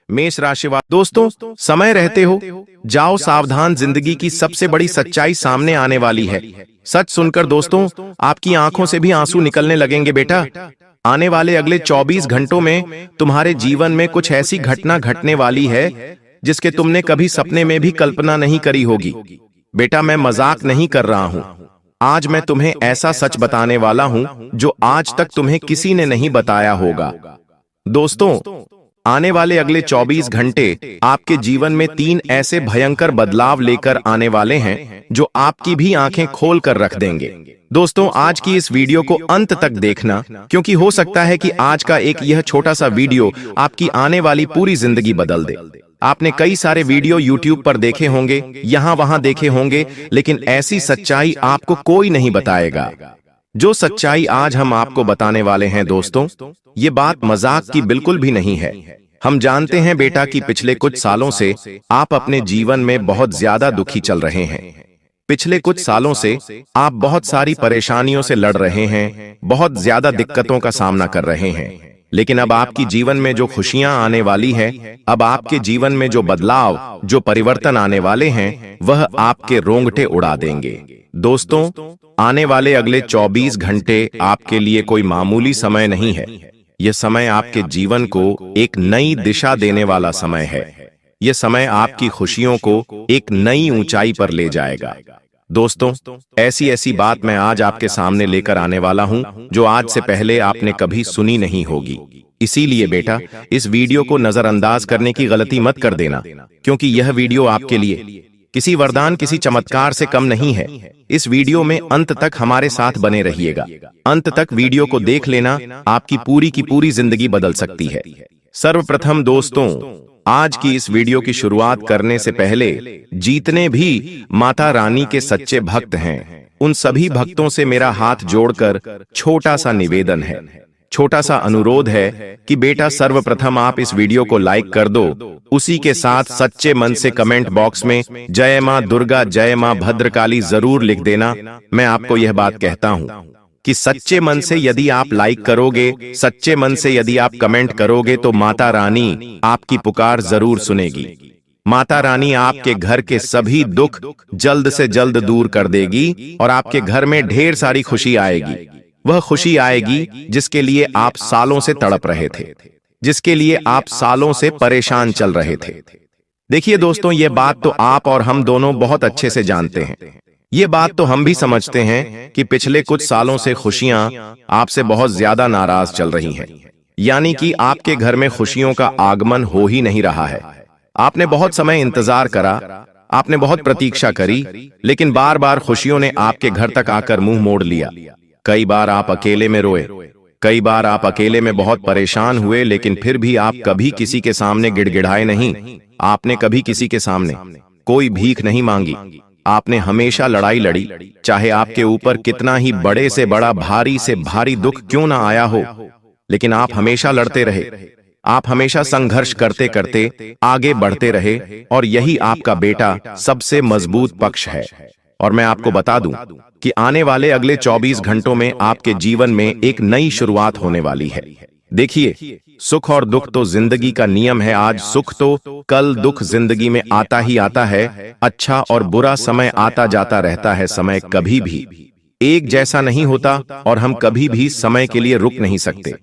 मेष राशि वाले दोस्तों, समय रहते हो जाओ सावधान, जिंदगी की सबसे बड़ी सच्चाई सामने आने वाली है। सच सुनकर दोस्तों आपकी आंखों से भी आंसू निकलने लगेंगे बेटा। आने वाले अगले 24 घंटों में तुम्हारे जीवन में कुछ ऐसी घटना घटने वाली है जिसके तुमने कभी सपने में भी कल्पना नहीं करी होगी। बेटा मैं मजाक नहीं कर रहा हूं, आज मैं तुम्हें ऐसा सच बताने वाला हूं जो आज तक तुम्हें किसी ने नहीं बताया होगा। दोस्तों आने वाले अगले 24 घंटे आपके जीवन में 3 ऐसे भयंकर बदलाव लेकर आने वाले हैं जो आपकी भी आंखें खोल कर रख देंगे। दोस्तों आज की इस वीडियो को अंत तक देखना, क्योंकि हो सकता है कि आज का एक यह छोटा सा वीडियो आपकी आने वाली पूरी जिंदगी बदल दे। आपने कई सारे वीडियो YouTube पर देखे होंगे, यहां वहां देखे होंगे, लेकिन ऐसी सच्चाई आपको कोई नहीं बताएगा। जो सच्चाई आज हम आपको बताने वाले हैं दोस्तों, ये बात मजाक की बिल्कुल भी नहीं है। हम जानते हैं बेटा कि पिछले कुछ सालों से आप अपने जीवन में बहुत ज्यादा दुखी चल रहे हैं। पिछले कुछ सालों से आप बहुत सारी परेशानियों से लड़ रहे हैं, बहुत ज्यादा दिक्कतों का सामना कर रहे हैं। लेकिन अब आपकी जीवन में जो खुशियां आने वाली हैं, अब आपके जीवन में जो बदलाव, जो परिवर्तन आने वाले हैं, वह आपके रोंगटे उड़ा देंगे। दोस्तों आने वाले अगले 24 घंटे आपके लिए कोई मामूली समय नहीं है। यह समय आपके जीवन को एक नई दिशा देने वाला समय है। यह समय आपकी खुशियों को एक नई ऊंचाई पर ले जाएगा। दोस्तों ऐसी ऐसी बात मैं आज आपके सामने लेकर आने वाला हूं जो आज से पहले आपने कभी सुनी नहीं होगी। इसीलिए बेटा इस वीडियो को नजरअंदाज करने की गलती मत कर देना, क्योंकि यह वीडियो आपके लिए किसी वरदान, किसी चमत्कार से कम नहीं है। इस वीडियो में अंत तक हमारे साथ बने रहिएगा। अंत तक वीडियो को देख लेना, आपकी पूरी की पूरी जिंदगी बदल सकती है। सर्वप्रथम दोस्तों आज की इस वीडियो की शुरुआत करने से पहले जितने भी माता रानी के सच्चे भक्त हैं, उन सभी भक्तों से मेरा हाथ जोड़कर छोटा सा निवेदन है, छोटा सा अनुरोध है कि बेटा सर्वप्रथम आप इस वीडियो को लाइक कर दो। उसी के साथ सच्चे मन से कमेंट बॉक्स में जय मां दुर्गा, जय मां भद्रकाली जरूर लिख देना। मैं आपको यह बात कहता हूं कि सच्चे मन से यदि आप लाइक करोगे, सच्चे मन से यदि आप कमेंट करोगे, तो माता रानी आपकी पुकार जरूर सुनेगी। माता रानी आपके घर के सभी दुख जल्द से जल्द दूर कर देगी और आपके घर में ढेर सारी खुशी आएगी। वह खुशी आएगी जिसके लिए आप सालों से तड़प रहे थे, जिसके लिए आप सालों से परेशान चल रहे थे। देखिए दोस्तों ये बात तो आप और हम दोनों बहुत अच्छे से जानते हैं। ये बात तो हम भी समझते हैं कि पिछले कुछ सालों से खुशियां आपसे बहुत ज्यादा नाराज चल रही हैं। यानी कि आपके घर में खुशियों का आगमन हो ही नहीं रहा है। आपने बहुत समय इंतजार करा, आपने बहुत प्रतीक्षा करी, लेकिन बार बार खुशियों ने आपके घर तक आकर मुंह मोड़ लिया। कई बार आप अकेले में रोए, कई बार आप अकेले में बहुत परेशान हुए, लेकिन फिर भी आप कभी किसी के सामने गिड़गिड़ाए नहीं। आपने कभी किसी के सामने कोई भीख नहीं मांगी। आपने हमेशा लड़ाई लड़ी, चाहे आपके ऊपर कितना ही बड़े से बड़ा, भारी से भारी दुख क्यों ना आया हो, लेकिन आप हमेशा लड़ते रहे। आप हमेशा संघर्ष करते करते आगे बढ़ते रहे, और यही आपका बेटा सबसे मजबूत पक्ष है। और मैं आपको बता दूं कि आने वाले अगले 24 घंटों में आपके जीवन में एक नई शुरुआत होने वाली है। देखिए सुख और दुख तो जिंदगी का नियम है। आज सुख तो कल दुख जिंदगी में आता ही आता है। अच्छा और बुरा समय आता जाता रहता है। समय कभी भी एक जैसा नहीं होता और हम कभी भी समय के लिए रुक नहीं सकते।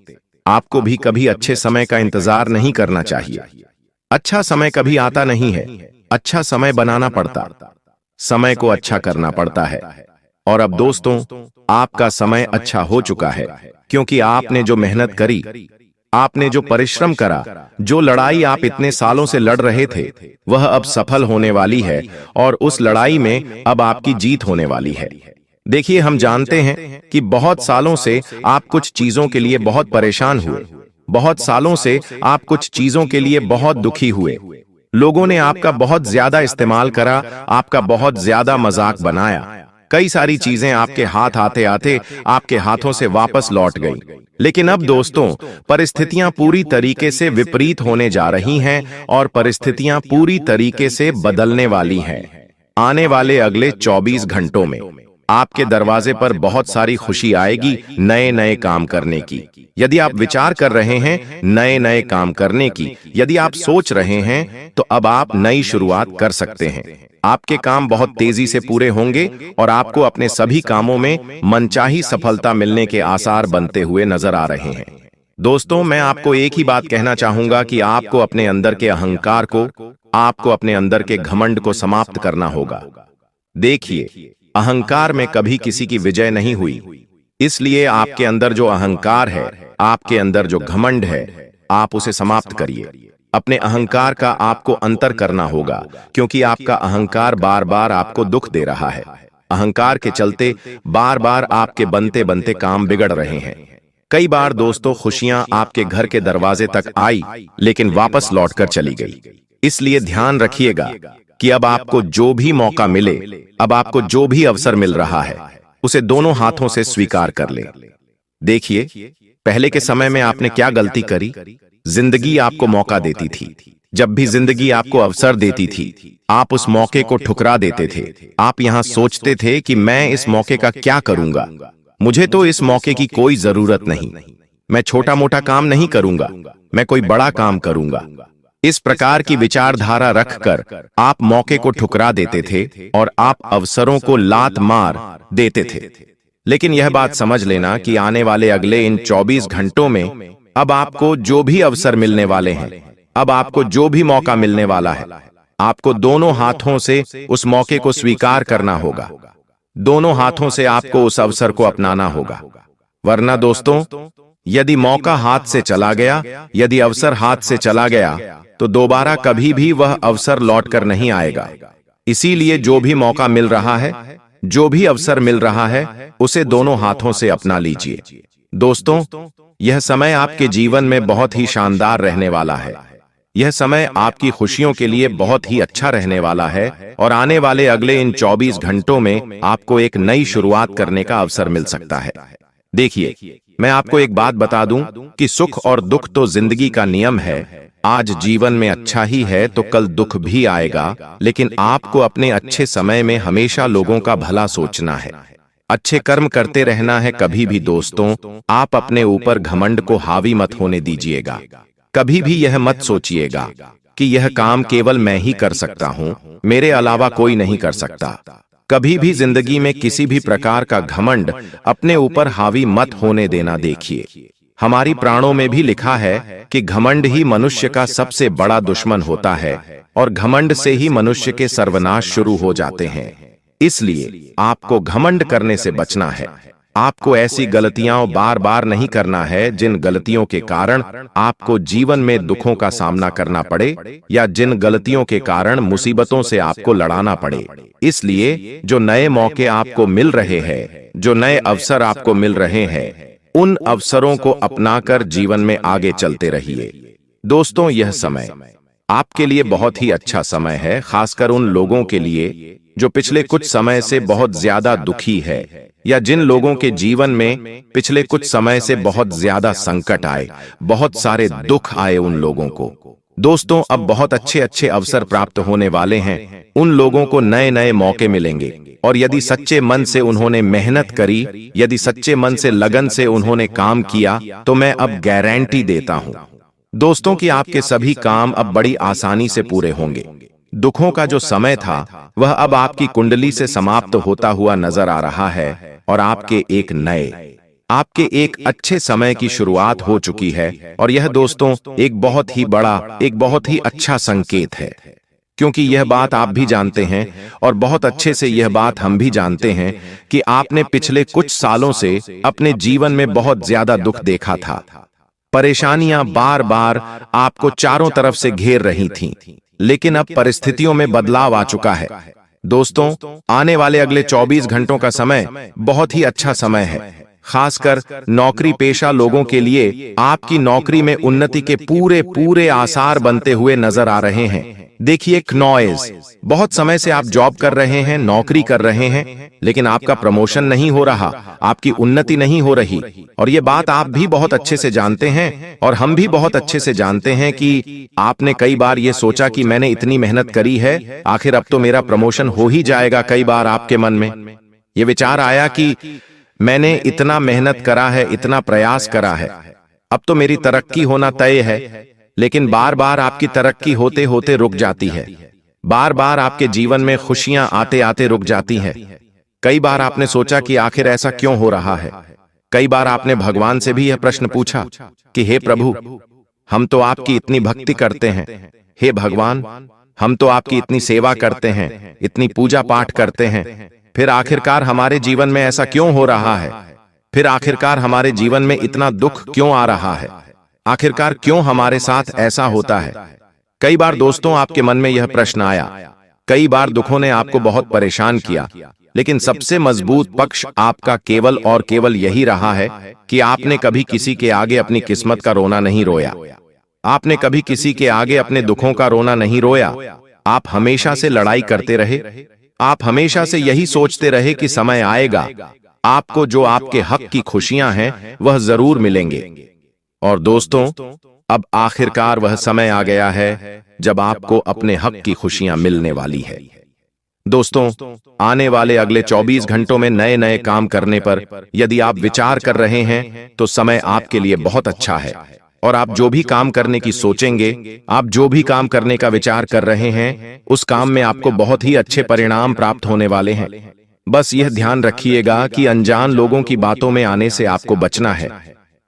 आपको भी कभी अच्छे समय का इंतजार नहीं करना चाहिए। अच्छा समय कभी आता नहीं है, अच्छा समय बनाना पड़ता, समय को अच्छा करना पड़ता है। और अब दोस्तों आपका समय अच्छा हो चुका है, क्योंकि आपने जो मेहनत करी, आपने जो परिश्रम करा, जो लड़ाई आप इतने सालों से लड़ रहे थे, वह अब सफल होने वाली है और उस लड़ाई में अब आपकी जीत होने वाली है। देखिए हम जानते हैं कि बहुत सालों से आप कुछ चीजों के लिए बहुत परेशान हुए, बहुत सालों से आप कुछ चीजों के लिए बहुत दुखी हुए। लोगों ने आपका बहुत ज्यादा इस्तेमाल करा, आपका बहुत ज्यादा मजाक बनाया। कई सारी चीजें आपके हाथ आते आते आपके हाथों से वापस लौट गई। लेकिन अब दोस्तों परिस्थितियां पूरी तरीके से विपरीत होने जा रही हैं और परिस्थितियां पूरी तरीके से बदलने वाली हैं। आने वाले अगले 24 घंटों में आपके दरवाजे पर बहुत सारी खुशी आएगी नए नए काम करने की। यदि आप विचार कर रहे हैं नए नए काम करने की, यदि आप सोच रहे हैं, तो अब आप नई शुरुआत कर सकते हैं। आपके काम बहुत तेजी से पूरे होंगे और आपको अपने सभी कामों में मनचाही सफलता मिलने के आसार बनते हुए नजर आ रहे हैं। दोस्तों, मैं आपको एक ही बात कहना चाहूंगा कि आपको अपने अंदर के अहंकार को, आपको अपने अंदर के घमंड को समाप्त करना होगा। देखिए, अहंकार में कभी किसी की विजय नहीं हुई, इसलिए आपके अंदर जो अहंकार है, आपके अंदर जो घमंड है, आप उसे समाप्त करिए। अपने अहंकार का आपको अंतर करना होगा, क्योंकि आपका अहंकार बार बार आपको दुख दे रहा है। अहंकार के चलते बार बार आपके बनते बनते काम बिगड़ रहे हैं। कई बार दोस्तों, खुशियां आपके घर के दरवाजे तक आई, लेकिन वापस लौटकर चली गई। इसलिए ध्यान रखिएगा कि अब आपको जो भी मौका मिले, अब आपको जो भी अवसर मिल रहा है, उसे दोनों हाथों से स्वीकार कर ले। देखिए, पहले के समय में आपने क्या गलती करी। जिंदगी आपको मौका देती थी। जब भी जिंदगी आपको अवसर देती थी, आप उस मौके को ठुकरा देते थे। आप यहां सोचते थे कि मैं इस मौके का क्या करूंगा, मुझे तो इस मौके की कोई जरूरत नहीं, मैं छोटा मोटा काम नहीं करूंगा, मैं कोई बड़ा काम करूंगा। इस प्रकार की विचारधारा रखकर आप मौके को ठुकरा देते थे और आप अवसरों को लात मार देते थे। लेकिन यह बात समझ लेना कि आने वाले अगले इन 24 घंटों में अब आपको जो भी अवसर मिलने वाले हैं, अब आपको जो भी मौका मिलने वाला है, आपको दोनों हाथों से उस मौके को स्वीकार करना होगा। दोनों हाथों से आपको उस अवसर को अपनाना होगा। वरना दोस्तों, यदि मौका हाथ से चला गया, यदि अवसर हाथ से चला गया, तो दोबारा कभी भी वह अवसर लौटकर नहीं आएगा। इसीलिए जो भी मौका मिल रहा है, जो भी अवसर मिल रहा है, उसे दोनों हाथों से अपना लीजिए। दोस्तों, यह समय आपके जीवन में बहुत ही शानदार रहने वाला है। यह समय आपकी खुशियों के लिए बहुत ही अच्छा रहने वाला है और आने वाले अगले इन 24 घंटों में आपको एक नई शुरुआत करने का अवसर मिल सकता है। देखिए, मैं आपको एक बात बता दूं कि सुख और दुख तो जिंदगी का नियम है। आज जीवन में अच्छा ही है तो कल दुख भी आएगा, लेकिन आपको अपने अच्छे समय में हमेशा लोगों का भला सोचना है, अच्छे कर्म करते रहना है। कभी भी दोस्तों, आप अपने ऊपर घमंड को हावी मत होने दीजिएगा। कभी भी यह मत सोचिएगा कि यह काम केवल मैं ही कर सकता हूं, मेरे अलावा कोई नहीं कर सकता। कभी भी जिंदगी में किसी भी प्रकार का घमंड अपने ऊपर हावी मत होने देना। देखिए, हमारी प्राणों में भी लिखा है कि घमंड ही मनुष्य का सबसे बड़ा दुश्मन होता है और घमंड से ही मनुष्य के सर्वनाश शुरू हो जाते हैं। इसलिए आपको घमंड करने से बचना है। आपको ऐसी गलतियां बार बार नहीं करना है जिन गलतियों के कारण आपको जीवन में दुखों का सामना करना पड़े या जिन गलतियों के कारण मुसीबतों से आपको लड़ाना पड़े। इसलिए जो नए मौके आपको मिल रहे हैं, जो नए अवसर आपको मिल रहे हैं, उन अवसरों को अपनाकर जीवन में आगे चलते रहिए। दोस्तों, यह समय आपके लिए बहुत ही अच्छा समय है, खासकर उन लोगों के लिए जो पिछले कुछ समय से बहुत ज्यादा दुखी है या जिन लोगों के जीवन में पिछले कुछ समय से बहुत ज्यादा संकट आए, बहुत सारे दुख आए उन लोगों को। दोस्तों, अब बहुत अच्छे अच्छे अवसर प्राप्त होने वाले हैं। उन लोगों को नए नए मौके मिलेंगे और यदि सच्चे मन से उन्होंने मेहनत करी, यदि सच्चे मन से लगन से उन्होंने काम किया, तो मैं अब गारंटी देता हूं दोस्तों कि आपके सभी काम अब बड़ी आसानी से पूरे होंगे। दुखों का जो समय था वह अब आपकी कुंडली से समाप्त होता हुआ नजर आ रहा है और आपके एक अच्छे समय की शुरुआत हो चुकी है। और यह दोस्तों एक बहुत ही बड़ा, एक बहुत ही अच्छा संकेत है, क्योंकि यह बात आप भी जानते हैं और बहुत अच्छे से यह बात हम भी जानते हैं कि आपने पिछले कुछ सालों से अपने जीवन में बहुत ज्यादा दुख देखा था। परेशानियां बार बार आपको चारों तरफ से घेर रही थीं, लेकिन अब परिस्थितियों में बदलाव आ चुका है। दोस्तों, आने वाले अगले 24 घंटों का समय बहुत ही अच्छा समय है, खासकर नौकरी पेशा लोगों के लिए। आपकी नौकरी में उन्नति के पूरे पूरे आसार बनते हुए नजर आ रहे हैं। देखिए, नॉइज, बहुत समय से आप जॉब कर रहे हैं, नौकरी कर रहे हैं, लेकिन आपका प्रमोशन नहीं हो रहा, आपकी उन्नति नहीं हो रही। और ये बात आप भी बहुत अच्छे से जानते हैं और हम भी बहुत अच्छे से जानते हैं कि आपने कई बार ये सोचा कि मैंने इतनी मेहनत करी है, आखिर अब तो मेरा प्रमोशन हो ही जाएगा, कई बार आपके मन में। ये विचार आया कि मैंने इतना मेहनत करा है, इतना प्रयास करा है, अब तो मेरी तरक्की होना तय है। लेकिन बार बार आपकी तरक्की होते होते रुक जाती है। बार बार आपके जीवन में खुशियां आते आते रुक जाती हैं। कई बार आपने सोचा कि आखिर ऐसा क्यों हो रहा है। कई बार आपने भगवान से भी यह प्रश्न पूछा कि हे प्रभु, हम तो आपकी इतनी भक्ति करते हैं, हे भगवान, हम तो आपकी इतनी सेवा करते हैं, इतनी पूजा पाठ करते हैं, फिर आखिरकार हमारे जीवन में ऐसा क्यों हो रहा है? फिर आखिरकार हमारे जीवन में इतना दुख क्यों आ रहा है? आखिरकार क्यों हमारे साथ ऐसा होता है? कई बार दोस्तों आपके मन में यह प्रश्न आया। कई बार दुखों ने आपको बहुत परेशान किया, लेकिन सबसे मजबूत पक्ष आपका केवल और केवल यही रहा है कि आपने कभी किसी के आगे अपनी किस्मत का रोना नहीं रोया। आपने कभी किसी के आगे अपने दुखों का रोना नहीं रोया। आप हमेशा से लड़ाई करते रहे। आप हमेशा से यही सोचते रहे कि समय आएगा, आपको जो आपके हक की खुशियां हैं वह जरूर मिलेंगे। और दोस्तों, अब आखिरकार वह समय आ गया है जब आपको अपने हक की खुशियां मिलने वाली है। दोस्तों, आने वाले अगले 24 घंटों में नए नए काम करने पर यदि आप विचार कर रहे हैं तो समय आपके लिए बहुत अच्छा है। और आप जो भी काम करने की सोचेंगे, आप जो भी काम करने का विचार कर रहे हैं, उस काम में आपको बहुत ही अच्छे परिणाम प्राप्त होने वाले हैं। बस यह ध्यान रखिएगा कि अनजान लोगों की बातों में आने से आपको बचना है।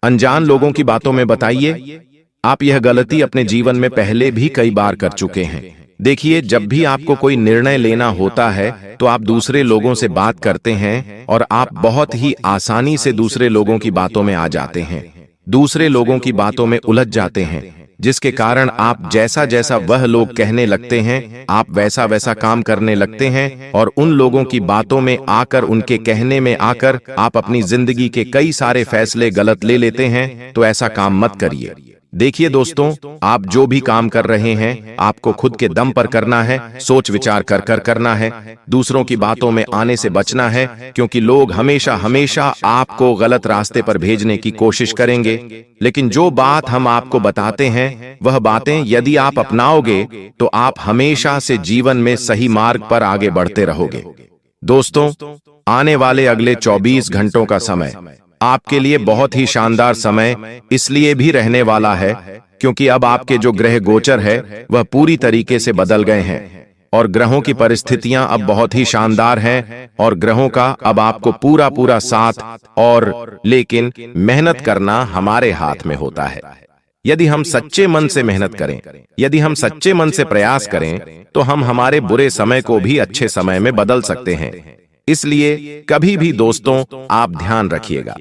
अनजान लोगों की बातों में बताइए, आप यह गलती अपने जीवन में पहले भी कई बार कर चुके हैं। देखिए, जब भी आपको कोई निर्णय लेना होता है तो आप दूसरे लोगों से बात करते हैं और आप बहुत ही आसानी से दूसरे लोगों की बातों में आ जाते हैं, दूसरे लोगों की बातों में उलझ जाते हैं, जिसके कारण आप जैसा जैसा वह लोग कहने लगते हैं, आप वैसा वैसा काम करने लगते हैं और उन लोगों की बातों में आकर, उनके कहने में आकर आप अपनी जिंदगी के कई सारे फैसले गलत ले लेते हैं। तो ऐसा काम मत करिए। देखिए दोस्तों, आप जो भी काम कर रहे हैं आपको खुद के दम पर करना है, सोच विचार कर कर करना है। दूसरों की बातों में आने से बचना है, क्योंकि लोग हमेशा हमेशा आपको गलत रास्ते पर भेजने की कोशिश करेंगे। लेकिन जो बात हम आपको बताते हैं वह बातें यदि आप अपनाओगे तो आप हमेशा से जीवन में सही मार्ग पर आगे बढ़ते रहोगे। दोस्तों, आने वाले अगले 24 घंटों का समय आपके लिए बहुत ही शानदार समय इसलिए भी रहने वाला है क्योंकि अब आपके जो ग्रह गोचर है वह पूरी तरीके से बदल गए हैं और ग्रहों की परिस्थितियां अब बहुत ही शानदार हैं और ग्रहों का अब आपको पूरा पूरा साथ और लेकिन मेहनत करना हमारे हाथ में होता है। यदि हम सच्चे मन से मेहनत करें, यदि हम सच्चे मन से प्रयास करें तो हम हमारे बुरे समय को भी अच्छे समय में बदल सकते हैं। इसलिए कभी भी दोस्तों आप ध्यान रखिएगा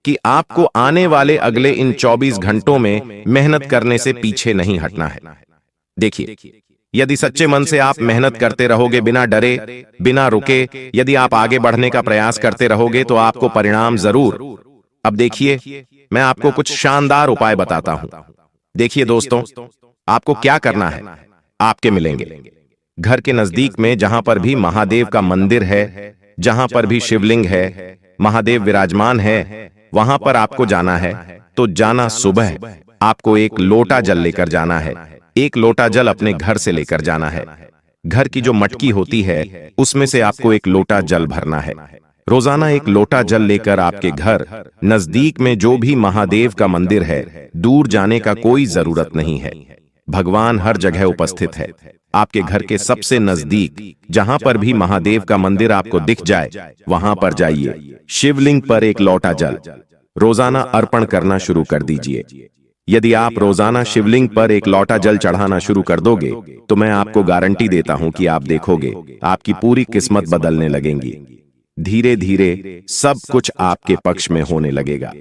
कि आपको आने वाले अगले इन 24 घंटों में मेहनत करने से पीछे नहीं हटना है। देखिए, यदि सच्चे मन से आप मेहनत करते रहोगे, बिना डरे, बिना रुके, यदि आप आगे बढ़ने का प्रयास करते रहोगे तो आपको परिणाम जरूर। अब देखिए, मैं आपको कुछ शानदार उपाय बताता हूं। देखिए दोस्तों, आपको क्या करना है, आपके मिलेंगे घर के नजदीक में जहां पर भी महादेव का मंदिर है, जहां पर भी शिवलिंग है, महादेव विराजमान है, वहां पर आपको जाना है। तो जाना सुबह आपको एक लोटा जल लेकर जाना है। एक लोटा जल अपने घर से लेकर जाना है। घर की जो मटकी होती है उसमें से आपको एक लोटा जल भरना है। रोजाना एक लोटा जल लेकर आपके घर नजदीक में जो भी महादेव का मंदिर है, दूर जाने का कोई जरूरत नहीं है। भगवान हर जगह उपस्थित है। आपके घर के सबसे नजदीक जहां पर भी महादेव का मंदिर आपको दिख जाए वहां पर जाइए। शिवलिंग पर एक लोटा जल रोजाना अर्पण करना शुरू कर दीजिए। यदि आप रोजाना शिवलिंग पर एक लोटा जल चढ़ाना शुरू कर दोगे तो मैं आपको गारंटी देता हूं कि आप देखोगे आपकी पूरी किस्मत बदलने लगेंगी। धीरे धीरे सब कुछ आपके पक्ष में होने लगेगा।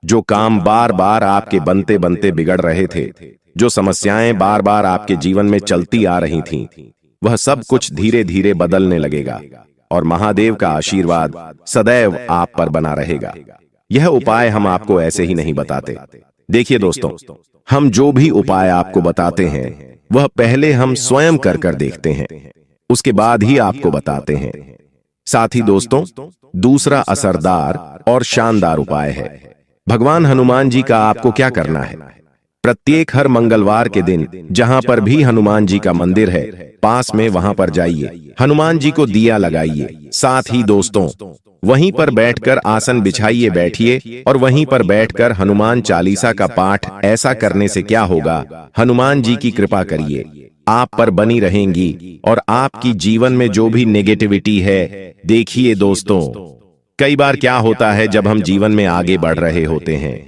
जो काम बार बार आपके बनते बनते बिगड़ रहे थे, जो समस्याएं बार बार आपके जीवन में चलती आ रही थीं, वह सब कुछ धीरे धीरे बदलने लगेगा और महादेव का आशीर्वाद सदैव आप पर बना रहेगा। यह उपाय हम आपको ऐसे ही नहीं बताते। देखिए दोस्तों, हम जो भी उपाय आपको बताते हैं वह पहले हम स्वयं कर कर देखते हैं, उसके बाद ही आपको बताते हैं। साथ ही दोस्तों, दूसरा असरदार और शानदार उपाय है। भगवान हनुमान जी का आपको क्या करना है? प्रत्येक हर मंगलवार के दिन जहां पर भी हनुमान जी का मंदिर है पास में वहां पर जाइए, हनुमान जी को दिया लगाइए। साथ ही दोस्तों वहीं पर बैठकर आसन बिछाइए, बैठिए और वहीं पर बैठकर हनुमान चालीसा का पाठ। ऐसा करने से क्या होगा, हनुमान जी की कृपा करिए, आप पर बनी रहेंगी और आपकी जीवन में जो भी नेगेटिविटी है। देखिए दोस्तों, कई बार क्या होता है, जब हम जीवन में आगे बढ़ रहे होते हैं,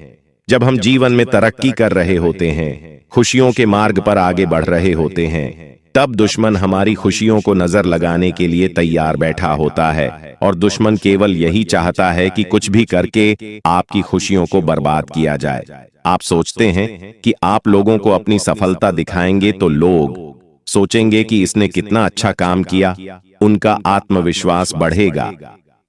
जब हम जीवन में तरक्की कर रहे होते हैं, खुशियों के मार्ग पर आगे बढ़ रहे होते हैं, तब दुश्मन हमारी खुशियों को नजर लगाने के लिए तैयार बैठा होता है। और दुश्मन केवल यही चाहता है कि कुछ भी करके आपकी खुशियों को बर्बाद किया जाए। आप सोचते हैं कि आप लोगों को अपनी सफलता दिखाएंगे तो लोग सोचेंगे कि इसने कितना अच्छा काम किया, उनका आत्मविश्वास बढ़ेगा।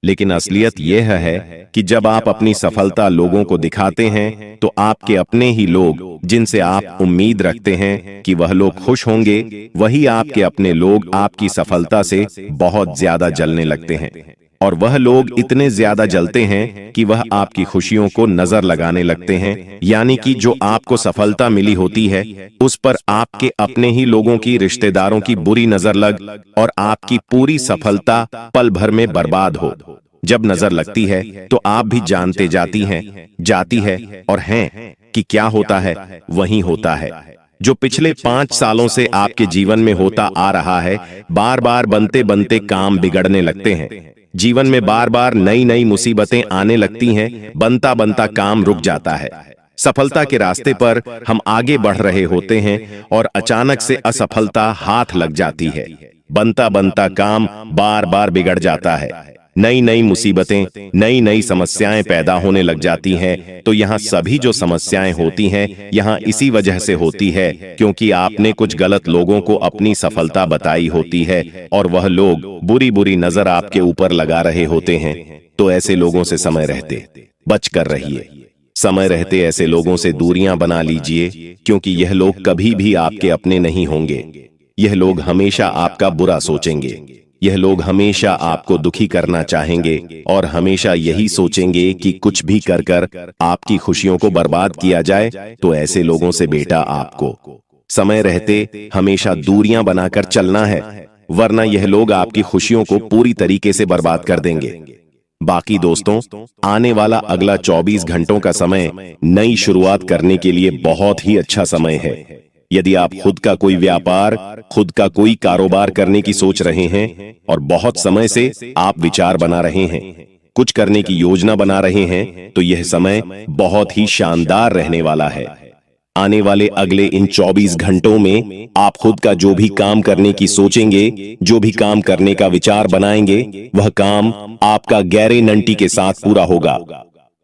लेकिन असलियत यह है कि जब आप अपनी सफलता लोगों को दिखाते हैं तो आपके अपने ही लोग, जिनसे आप उम्मीद रखते हैं कि वह लोग खुश होंगे, वही आपके अपने लोग आपकी सफलता से बहुत ज्यादा जलने लगते हैं। और वह लोग इतने ज्यादा जलते हैं कि वह आपकी खुशियों को नजर लगाने लगते हैं। यानी कि जो आपको सफलता मिली होती है उस पर आपके अपने ही लोगों की, रिश्तेदारों की बुरी नजर लग और आपकी पूरी सफलता पल भर में बर्बाद हो। जब नजर लगती है तो आप भी जानते जाती है और हैं कि क्या होता है, वही होता है जो पिछले 5 सालों से आपके जीवन में होता आ रहा है। बार बार बनते बनते काम बिगड़ने लगते हैं, जीवन में बार बार नई नई मुसीबतें आने लगती हैं, बनता बनता काम रुक जाता है। सफलता के रास्ते पर हम आगे बढ़ रहे होते हैं और अचानक से असफलता हाथ लग जाती है। बनता बनता काम बार बार बिगड़ जाता है, नई नई मुसीबतें, नई नई समस्याएं पैदा होने लग जाती हैं। तो यहाँ सभी जो समस्याएं होती हैं, यहाँ इसी वजह से होती है क्योंकि आपने कुछ गलत लोगों को अपनी सफलता बताई होती है और वह लोग बुरी बुरी नजर आपके ऊपर लगा रहे होते हैं। तो ऐसे लोगों से समय रहते बच कर रहिए। समय रहते ऐसे लोगों से दूरियां बना लीजिए, क्योंकि यह लोग कभी भी आपके अपने नहीं होंगे। यह लोग हमेशा आपका बुरा सोचेंगे, यह लोग हमेशा आपको दुखी करना चाहेंगे और हमेशा यही सोचेंगे कि कुछ भी कर कर आपकी खुशियों को बर्बाद किया जाए। तो ऐसे लोगों से बेटा आपको समय रहते हमेशा दूरियां बनाकर चलना है, वरना यह लोग आपकी खुशियों को पूरी तरीके से बर्बाद कर देंगे। बाकी दोस्तों, आने वाला अगला 24 घंटों का समय नई शुरुआत करने के लिए बहुत ही अच्छा समय है। यदि आप खुद का कोई व्यापार, खुद का कोई कारोबार करने की सोच रहे हैं और बहुत समय से आप विचार बना रहे हैं, कुछ करने की योजना बना रहे हैं, तो यह समय बहुत ही शानदार रहने वाला है। आने वाले अगले इन 24 घंटों में आप खुद का जो भी काम करने की सोचेंगे, जो भी काम करने का विचार बनाएंगे, वह काम आपका गारंटी के साथ पूरा होगा।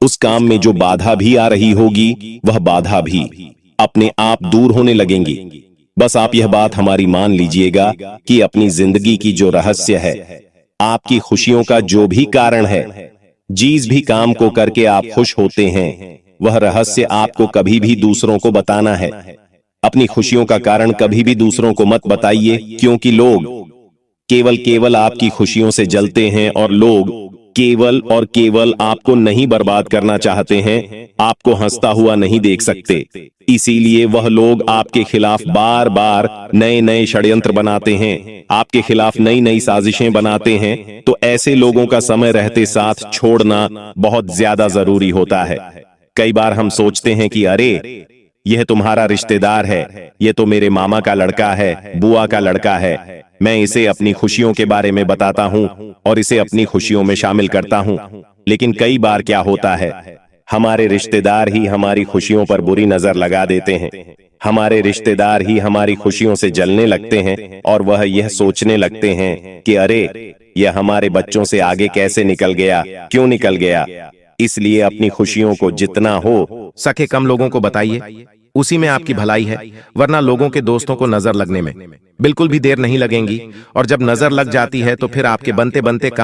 उस काम में जो बाधा भी आ रही होगी, वह बाधा भी अपने आप दूर होने लगेंगी। बस आप यह बात हमारी मान लीजिएगा कि अपनी जिंदगी की जो रहस्य है, आपकी खुशियों का जो भी कारण है, जिस भी काम को करके आप खुश होते हैं, वह रहस्य आपको कभी भी दूसरों को बताना है। अपनी खुशियों का कारण कभी भी दूसरों को मत बताइए, क्योंकि लोग केवल आपकी खुशियों से जलते हैं और लोग केवल और केवल आपको नहीं बर्बाद करना चाहते हैं, आपको हंसता हुआ नहीं देख सकते। इसीलिए वह लोग आपके खिलाफ बार बार नए नए षड्यंत्र बनाते हैं, आपके खिलाफ नई नई साजिशें बनाते हैं। तो ऐसे लोगों का समय रहते साथ छोड़ना बहुत ज्यादा जरूरी होता है। कई बार हम सोचते हैं कि अरे, यह तुम्हारा रिश्तेदार है, यह तो मेरे मामा का लड़का है, बुआ का लड़का है, मैं इसे अपनी खुशियों के बारे में बताता हूं और इसे अपनी खुशियों में शामिल करता हूं। लेकिन कई बार क्या होता है, हमारे रिश्तेदार ही हमारी खुशियों पर बुरी नजर लगा देते हैं, हमारे रिश्तेदार ही हमारी खुशियों से जलने लगते हैं और वह यह सोचने लगते हैं कि अरे, यह हमारे बच्चों से आगे कैसे निकल गया, क्यों निकल गया। इसलिए अपनी खुशियों को जितना हो सके कम लोगों को बताइए, उसी में आपकी भलाई है। वरना लोगों के दोस्तों को नजर लगने में बिल्कुल भी देर नहीं लगेगी और जब नजर लग जाती है तो फिर आपके बनते बनते काम